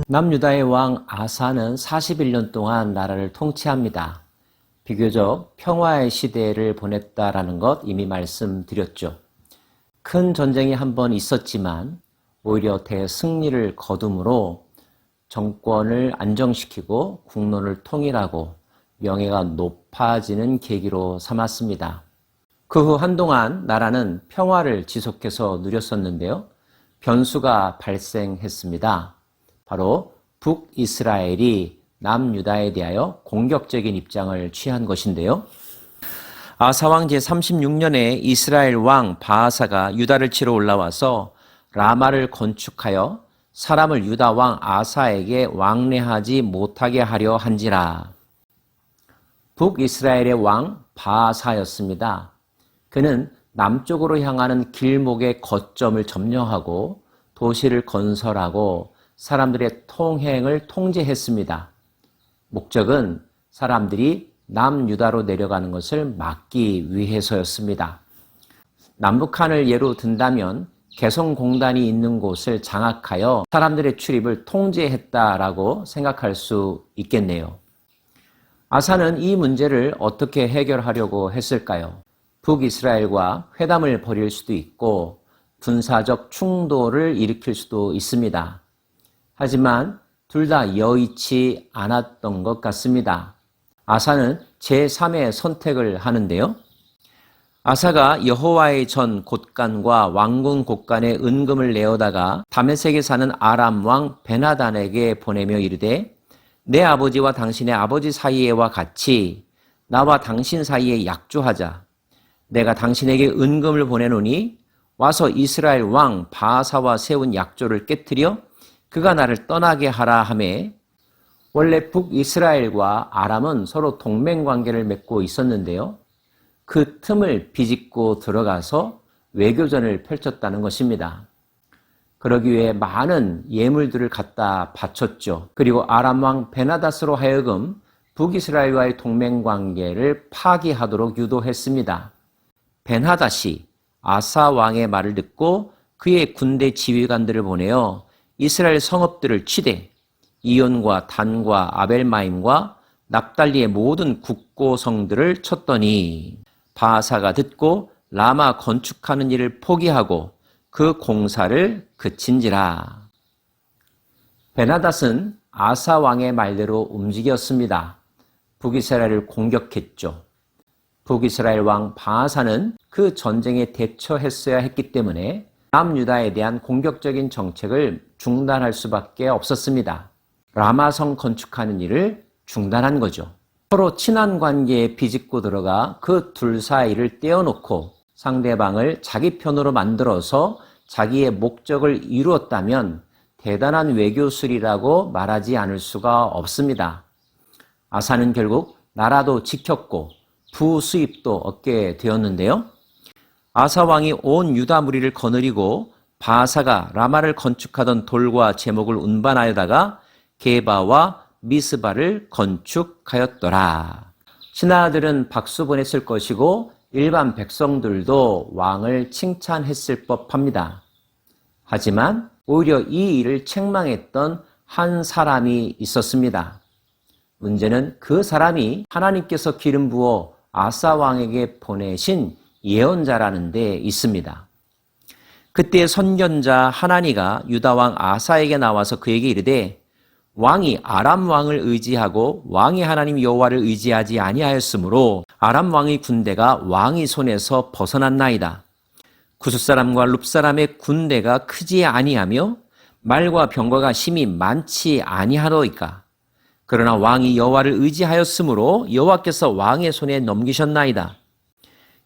남유다의 왕 아사는 41년 동안 나라를 통치합니다. 비교적 평화의 시대를 보냈다라는 것 이미 말씀드렸죠. 큰 전쟁이 한 번 있었지만 오히려 대승리를 거둠으로 정권을 안정시키고 국론을 통일하고 명예가 높아지는 계기로 삼았습니다. 그 후 한동안 나라는 평화를 지속해서 누렸었는데요. 변수가 발생했습니다. 바로 북이스라엘이 남유다에 대하여 공격적인 입장을 취한 것인데요. 아사왕 제36년에 이스라엘 왕 바하사가 유다를 치러 올라와서 라마를 건축하여 사람을 유다 왕 아사에게 왕래하지 못하게 하려 한지라. 북이스라엘의 왕 바하사였습니다. 그는 남쪽으로 향하는 길목의 거점을 점령하고 도시를 건설하고 사람들의 통행을 통제했습니다. 목적은 사람들이 남유다로 내려가는 것을 막기 위해서였습니다. 남북한을 예로 든다면 개성공단이 있는 곳을 장악하여 사람들의 출입을 통제했다라고 생각할 수 있겠네요. 아사는 이 문제를 어떻게 해결하려고 했을까요? 북이스라엘과 회담을 벌일 수도 있고 군사적 충돌을 일으킬 수도 있습니다. 하지만 둘 다 여의치 않았던 것 같습니다. 아사는 제3의 선택을 하는데요. 아사가 여호와의 전 곳간과 왕궁 곳간에 은금을 내어다가 다메섹에 사는 아람 왕 베나단에게 보내며 이르되 내 아버지와 당신의 아버지 사이에와 같이 나와 당신 사이에 약조하자. 내가 당신에게 은금을 보내노니 와서 이스라엘 왕 바하사와 세운 약조를 깨뜨려 그가 나를 떠나게 하라 하매 원래 북이스라엘과 아람은 서로 동맹관계를 맺고 있었는데요. 그 틈을 비집고 들어가서 외교전을 펼쳤다는 것입니다. 그러기 위해 많은 예물들을 갖다 바쳤죠. 그리고 아람 왕 베나다스로 하여금 북이스라엘과의 동맹관계를 파기하도록 유도했습니다. 베나다시 아사 왕의 말을 듣고 그의 군대 지휘관들을 보내어 이스라엘 성읍들을 치되 이온과 단과 아벨마임과 납달리의 모든 국고성들을 쳤더니 바하사가 듣고 라마 건축하는 일을 포기하고 그 공사를 그친지라. 베나닷은 아사 왕의 말대로 움직였습니다. 북이스라엘을 공격했죠. 북이스라엘 왕 바하사는 그 전쟁에 대처했어야 했기 때문에 남유다에 대한 공격적인 정책을 중단할 수밖에 없었습니다. 라마성 건축하는 일을 중단한 거죠. 서로 친한 관계에 비집고 들어가 그 둘 사이를 떼어놓고 상대방을 자기 편으로 만들어서 자기의 목적을 이루었다면 대단한 외교술이라고 말하지 않을 수가 없습니다. 아사는 결국 나라도 지켰고 부수입도 얻게 되었는데요. 아사 왕이 온 유다 무리를 거느리고 바하사가 라마를 건축하던 돌과 제목을 운반하여다가 게바와 미스바를 건축하였더라. 신하들은 박수 보냈을 것이고 일반 백성들도 왕을 칭찬했을 법합니다. 하지만 오히려 이 일을 책망했던 한 사람이 있었습니다. 문제는 그 사람이 하나님께서 기름 부어 아사 왕에게 보내신 예언자라는 데 있습니다. 그때 선견자 하나니가 유다 왕 아사에게 나와서 그에게 이르되 왕이 아람 왕을 의지하고 왕의 하나님 여호와를 의지하지 아니하였으므로 아람 왕의 군대가 왕의 손에서 벗어났나이다. 구스 사람과 룹 사람의 군대가 크지 아니하며 말과 병거가 심히 많지 아니하더이까. 그러나 왕이 여호와를 의지하였으므로 여호와께서 왕의 손에 넘기셨나이다.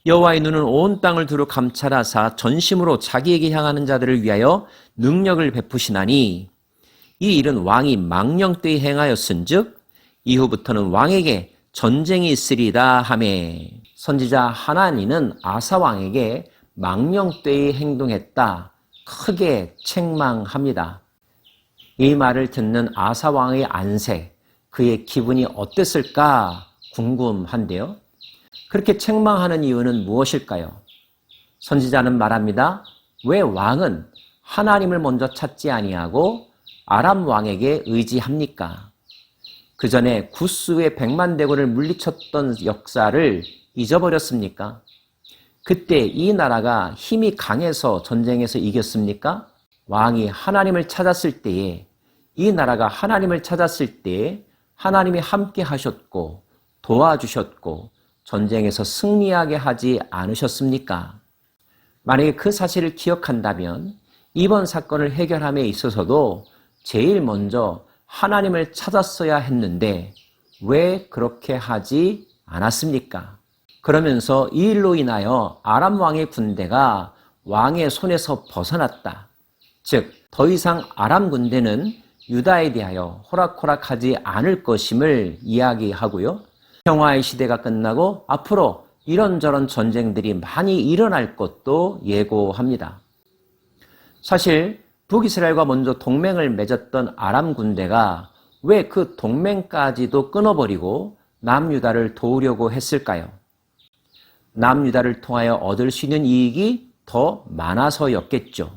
여호와의 눈은 온 땅을 두루 감찰하사 전심으로 자기에게 향하는 자들을 위하여 능력을 베푸시나니 이 일은 왕이 망령되이 행하였은즉 이후부터는 왕에게 전쟁이 있으리다 하매 선지자 하나니는 아사 왕에게 망령되이 행동했다 크게 책망합니다. 이 말을 듣는 아사 왕의 안색, 그의 기분이 어땠을까 궁금한데요. 그렇게 책망하는 이유는 무엇일까요? 선지자는 말합니다. 왜 왕은 하나님을 먼저 찾지 아니하고 아람 왕에게 의지합니까? 그 전에 구스의 100만 대군을 물리쳤던 역사를 잊어버렸습니까? 그때 이 나라가 힘이 강해서 전쟁에서 이겼습니까? 왕이 하나님을 찾았을 때에, 이 나라가 하나님을 찾았을 때에 하나님이 함께 하셨고 도와주셨고 전쟁에서 승리하게 하지 않으셨습니까? 만약에 그 사실을 기억한다면 이번 사건을 해결함에 있어서도 제일 먼저 하나님을 찾았어야 했는데 왜 그렇게 하지 않았습니까? 그러면서 이 일로 인하여 아람 왕의 군대가 왕의 손에서 벗어났다. 즉, 더 이상 아람 군대는 유다에 대하여 호락호락하지 않을 것임을 이야기하고요. 평화의 시대가 끝나고 앞으로 이런저런 전쟁들이 많이 일어날 것도 예고합니다. 사실 북이스라엘과 먼저 동맹을 맺었던 아람 군대가 왜 그 동맹까지도 끊어버리고 남유다를 도우려고 했을까요? 남유다를 통하여 얻을 수 있는 이익이 더 많아서였겠죠.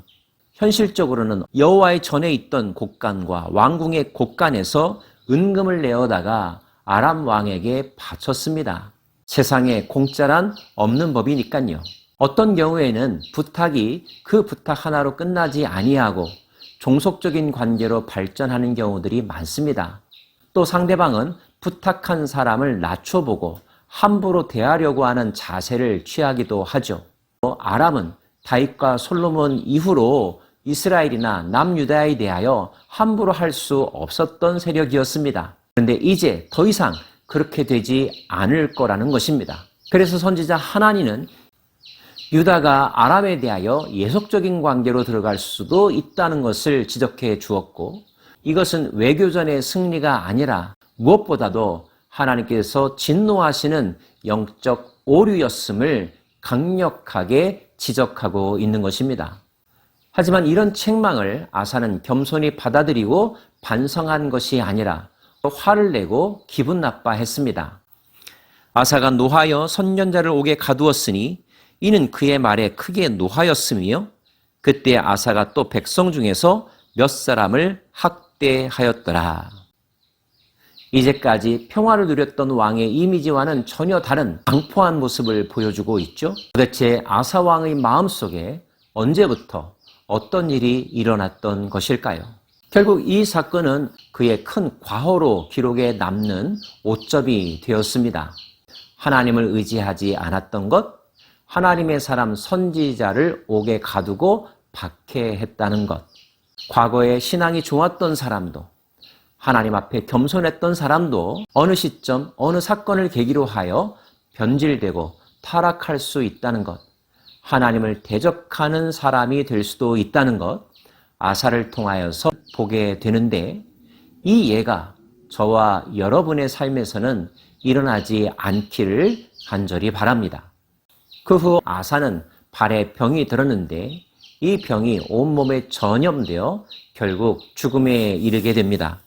현실적으로는 여호와의 전에 있던 곳간과 왕궁의 곳간에서 은금을 내어다가 아람 왕에게 바쳤습니다. 세상에 공짜란 없는 법이니까요. 어떤 경우에는 부탁이 그 부탁 하나로 끝나지 아니하고 종속적인 관계로 발전하는 경우들이 많습니다. 또 상대방은 부탁한 사람을 낮춰보고 함부로 대하려고 하는 자세를 취하기도 하죠. 아람은 다윗과 솔로몬 이후로 이스라엘이나 남유다에 대하여 함부로 할 수 없었던 세력이었습니다. 그런데 이제 더 이상 그렇게 되지 않을 거라는 것입니다. 그래서 선지자 하나니는 유다가 아람에 대하여 예속적인 관계로 들어갈 수도 있다는 것을 지적해 주었고, 이것은 외교전의 승리가 아니라 무엇보다도 하나님께서 진노하시는 영적 오류였음을 강력하게 지적하고 있는 것입니다. 하지만 이런 책망을 아사는 겸손히 받아들이고 반성한 것이 아니라 화를 내고 기분 나빠했습니다. 아사가 노하여 선전자를 옥에 가두었으니 이는 그의 말에 크게 노하였으며 그때 아사가 또 백성 중에서 몇 사람을 학대하였더라. 이제까지 평화를 누렸던 왕의 이미지와는 전혀 다른 강포한 모습을 보여주고 있죠. 도대체 아사 왕의 마음속에 언제부터 어떤 일이 일어났던 것일까요? 결국 이 사건은 그의 큰 과거로 기록에 남는 오점이 되었습니다. 하나님을 의지하지 않았던 것, 하나님의 사람 선지자를 옥에 가두고 박해했다는 것, 과거에 신앙이 좋았던 사람도, 하나님 앞에 겸손했던 사람도 어느 시점, 어느 사건을 계기로 하여 변질되고 타락할 수 있다는 것, 하나님을 대적하는 사람이 될 수도 있다는 것, 아사를 통하여서 보게 되는데 이 예가 저와 여러분의 삶에서는 일어나지 않기를 간절히 바랍니다. 그 후 아사는 발에 병이 들었는데 이 병이 온몸에 전염되어 결국 죽음에 이르게 됩니다.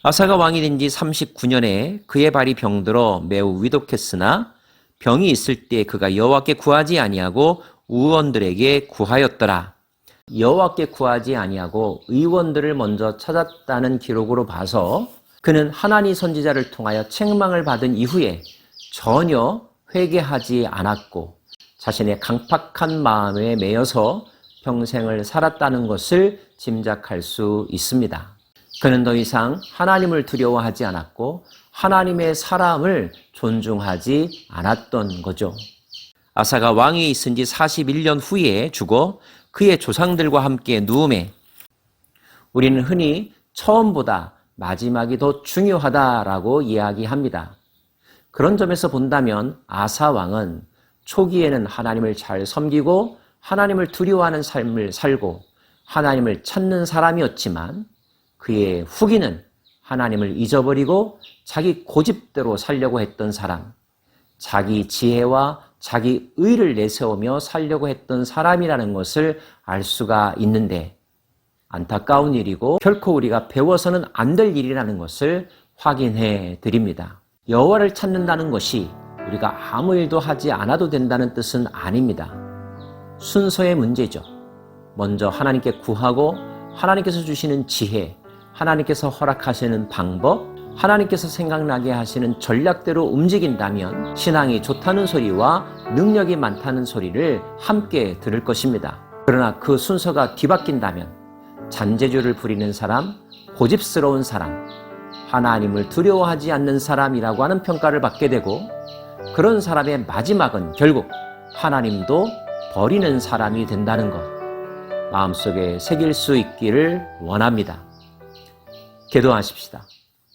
아사가 왕이 된 지 39년에 그의 발이 병들어 매우 위독했으나 병이 있을 때 그가 여호와께 구하지 아니하고 의원들에게 구하였더라. 여호와께 구하지 아니하고 의원들을 먼저 찾았다는 기록으로 봐서 그는 하나니 선지자를 통하여 책망을 받은 이후에 전혀 회개하지 않았고 자신의 강팍한 마음에 매여서 평생을 살았다는 것을 짐작할 수 있습니다. 그는 더 이상 하나님을 두려워하지 않았고 하나님의 사람을 존중하지 않았던 거죠. 아사가 왕위 있은 지 41년 후에 죽어 그의 조상들과 함께 누움에 우리는 흔히 처음보다 마지막이 더 중요하다라고 이야기합니다. 그런 점에서 본다면 아사 왕은 초기에는 하나님을 잘 섬기고 하나님을 두려워하는 삶을 살고 하나님을 찾는 사람이었지만 그의 후기는 하나님을 잊어버리고 자기 고집대로 살려고 했던 사람, 자기 지혜와 자기 의를 내세우며 살려고 했던 사람이라는 것을 알 수가 있는데 안타까운 일이고 결코 우리가 배워서는 안 될 일이라는 것을 확인해 드립니다. 여호와를 찾는다는 것이 우리가 아무 일도 하지 않아도 된다는 뜻은 아닙니다. 순서의 문제죠. 먼저 하나님께 구하고 하나님께서 주시는 지혜, 하나님께서 허락하시는 방법, 하나님께서 생각나게 하시는 전략대로 움직인다면 신앙이 좋다는 소리와 능력이 많다는 소리를 함께 들을 것입니다. 그러나 그 순서가 뒤바뀐다면 잔재주를 부리는 사람, 고집스러운 사람, 하나님을 두려워하지 않는 사람이라고 하는 평가를 받게 되고 그런 사람의 마지막은 결국 하나님도 버리는 사람이 된다는 것 마음속에 새길 수 있기를 원합니다. 기도하십시다.